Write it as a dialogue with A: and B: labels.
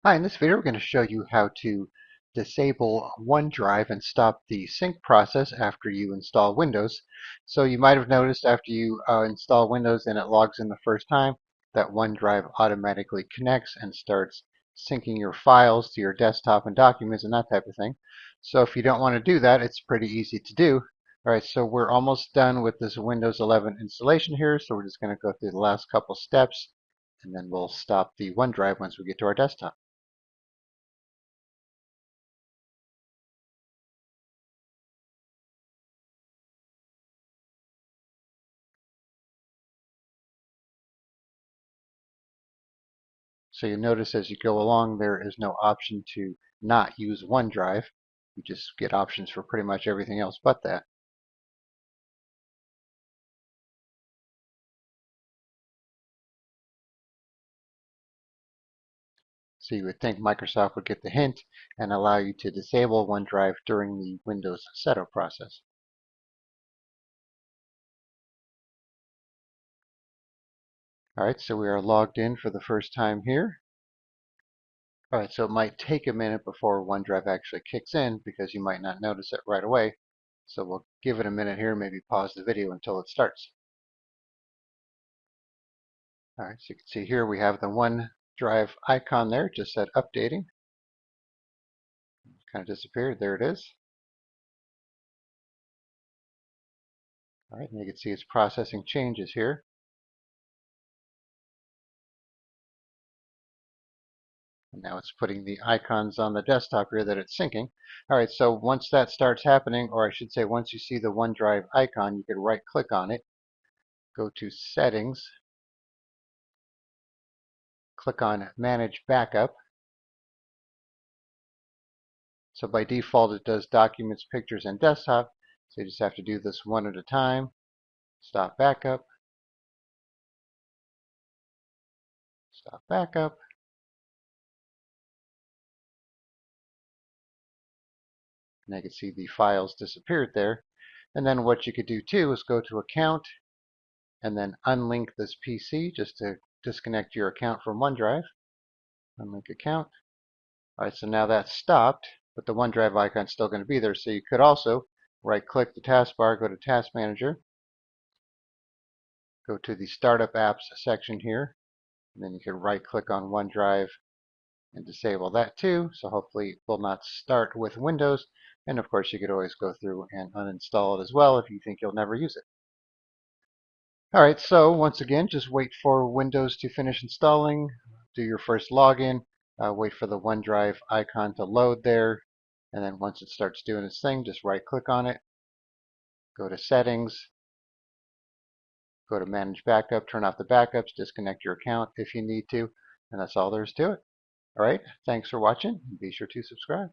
A: Hi, in this video we're going to show you how to disable OneDrive and stop the sync process after you install Windows. So you might have noticed after you install Windows and it logs in the first time that OneDrive automatically connects and starts syncing your files to your desktop and documents and that type of thing. So if you don't want to do that, it's pretty easy to do. Alright, so we're almost done with this Windows 11 installation here, so we're just going to go through the last couple steps and then we'll stop the OneDrive once we get to our desktop. So you notice as you go along, there is no option to not use OneDrive. You just get options for pretty much everything else but that. So you would think Microsoft would get the hint and allow you to disable OneDrive during the Windows setup process. Alright, so we are logged in for the first time here. Alright, so it might take a minute before OneDrive actually kicks in because you might not notice it right away. So we'll give it a minute here, maybe pause the video until it starts. Alright, so you can see here we have the OneDrive icon there, just said updating. Kind of disappeared. There it is. All right, and you can see it's processing changes here. And now it's putting the icons on the desktop here that it's syncing. All right, so once that starts happening, or I should say once you see the OneDrive icon, you can right click on it, go to Settings, click on Manage Backup. So by default it does Documents, Pictures, and Desktop. So you just have to do this one at a time. Stop backup, stop backup. And I can see the files disappeared there. And then what you could do too is go to Account and then unlink this PC just to disconnect your account from OneDrive. Unlink account. All right, so now that's stopped, but the OneDrive icon's still going to be there. So you could also right-click the taskbar, go to Task Manager, go to the Startup Apps section here, and then you can right-click on OneDrive and disable that too. So hopefully it will not start with Windows. And of course, you could always go through and uninstall it as well if you think you'll never use it. All right, so once again, just wait for Windows to finish installing. Do your first login. Wait for the OneDrive icon to load there. And then once it starts doing its thing, just right-click on it. Go to Settings. Go to Manage Backup. Turn off the backups. Disconnect your account if you need to. And that's all there is to it. All right, thanks for watching. Be sure to subscribe.